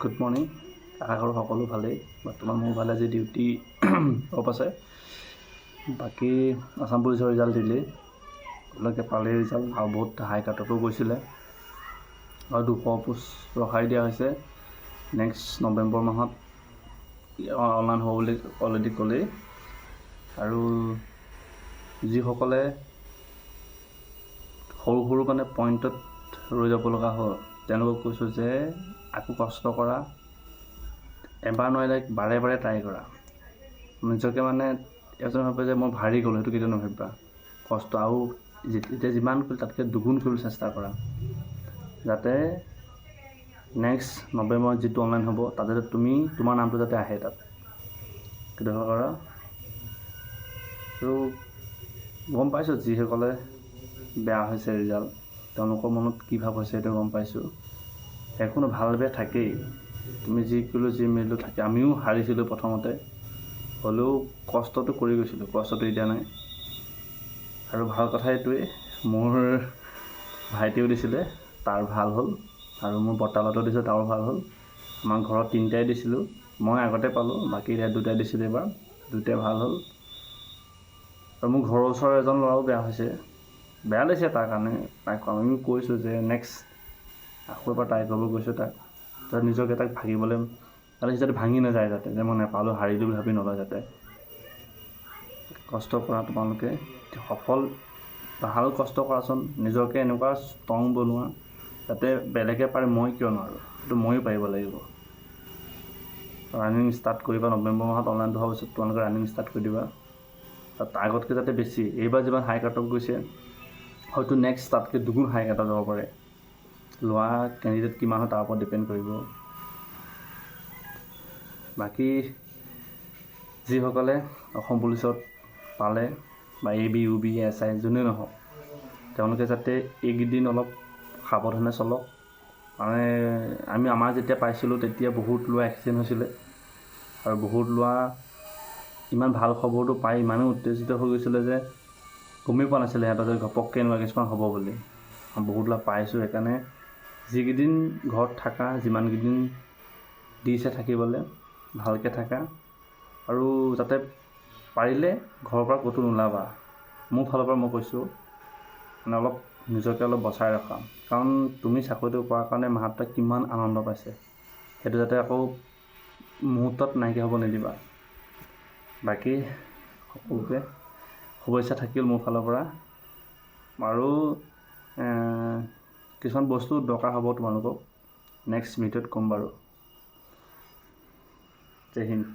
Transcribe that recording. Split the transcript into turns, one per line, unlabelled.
Good morning, আশা কৰোঁ সকলো ভালেই। বৰ্তমান মোৰ ভালে আজি ডিউটি অফ আছে। বাকী আছাম পুলিচৰ ৰিজাল্ট দিলেই, আপোনালোকে পালেই ৰিজাল্ট, আৰু বহুত হাই কাটতো গৈছিলে আৰু 200 পোষ্ট ৰখাই দিয়া হৈছে। নেক্সট নৱেম্বৰ মাহত অনলাইন হ'ব বুলি অলৰেডি ক'লেই। আৰু যিসকলে সৰু সৰু পইণ্টত ৰৈ যাব লগা হ'ল, তেওঁলোকক কৈছোঁ যে আকৌ কষ্ট কৰা, এবাৰ নোৱাৰিলে বাৰে বাৰে ট্ৰাই কৰা। নিজকে এজন ভাবে যে মই ভাৰি গ'লোঁ, সেইটো কেতিয়াও নাভাবিবা। কষ্ট আৰু এতিয়া যিমান কৰিলে তাতকৈ দুগুণ কৰিবলৈ চেষ্টা কৰা, যাতে নেক্সট নৱেম্বৰত যিটো অনলাইন হ'ব তাতে তোমাৰ নামটো যাতে আহে তাত, সেইটো কৰা। আৰু গম পাইছোঁ যিসকলে বেয়া হৈছে ৰিজাল্ট, তেওঁলোকৰ মনত কি ভাৱ হৈছে সেইটো গম পাইছোঁ। একো ভাল বেয়া থাকেই, তুমি যি কৰিলোঁ যি মেলিলোঁ থাকে। আমিও হাৰিছিলোঁ প্ৰথমতে, হ'লেও কষ্টটো কৰি গৈছিলোঁ, কষ্টটো এতিয়া নাই। আৰু ভাল কথা এইটোৱেই, মোৰ ভাইটিও দিছিলে, তাৰ ভাল হ'ল, আৰু মোৰ বৰ্তালতো দিছিলোঁ, তাৰো ভাল হ'ল। আমাৰ ঘৰত 3টাই দিছিলোঁ, মই আগতে পালোঁ, বাকী 2টাই দিছিলোঁ এবাৰ, 2টাই ভাল হ'ল। আৰু মোৰ ঘৰৰ ওচৰৰ এজন ল'ৰাও বেয়া হৈছে, বেয়া লাগিছে তাৰ কাৰণে। তাক আমিও কৈছোঁ যে নেক্সট আকৌ এবাৰ ট্ৰাই কৰিব গৈছোঁ তাক নিজকে তাক ভাঙিবলৈ, তাতে যাতে ভাঙি নাযায়, যাতে যে মই নেপালোঁ হাৰিলোঁ বুলি ভাবি নলয়। যাতে কষ্ট কৰা, তোমালোকে সফল, ভাল কষ্ট কৰাচোন, নিজকে এনেকুৱা ষ্ট্ৰং বনোৱা যাতে বেলেগে পাৰে মই কিয় নোৱাৰোঁ, সেইটো ময়ো পাৰিব লাগিব। ৰানিং ষ্টাৰ্ট কৰিবা, নৱেম্বৰ মাহত অনলাইনটো হোৱাৰ পিছত তোমালোকে ৰানিং ষ্টাৰ্ট কৰি দিবা। তাত আগতকৈ যাতে বেছি, এইবাৰ যিমান হাই কাটত গৈছে হয়তো নেক্সট তাতকৈ দুগুণ হাই কাটত যাব পাৰে। লোৱা কেণ্ডিডেট কিমান হয় তাৰ ওপৰত ডিপেণ্ড কৰিব। বাকী যিসকলে অসম পুলিচত পালে বা AB, UB, SI যোনেই নহওক, তেওঁলোকে যাতে এইকেইদিন অলপ সাৱধানে চলক। আমাৰ যেতিয়া পাইছিলোঁ তেতিয়া বহুত ল'ৰা এক্সিডেণ্ট হৈছিলে, আৰু বহুত ল'ৰা ইমান ভাল খবৰটো পাই ইমানেই উত্তেজিত হৈ গৈছিলে যে গমেই পোৱা নাছিলে সিহঁতৰ যে ঘপককৈ এনেকুৱা কিছুমান হ'ব বুলি। বহুত ল'ৰা পাইছোঁ, সেইকাৰণে যিকেইদিন ঘৰত থাকা, যিমানকেইদিন দিছে থাকিবলৈ, ভালকৈ থাকা। আৰু যাতে পাৰিলে ঘৰৰ পৰা ক'তো নোলাবা। মোৰ ফালৰ পৰা মই কৈছোঁ, অলপ নিজকে অলপ বচাই ৰখা, কাৰণ তুমি চাকৰিটো পোৱাৰ কাৰণে মা দেউতাই কিমান আনন্দ পাইছে, সেইটো যাতে আকৌ মুহূৰ্তত নাইকিয়া হ'ব নিদিবা। বাকী সকলোকে শুভেচ্ছা থাকিল মোৰ ফালৰ পৰা। আৰু কিছুমান বস্তু দৰকাৰ হ'ব তোমালোকক, নেক্সট ভিডিঅ'ত ক'ম বাৰু। জয় হিন্দ।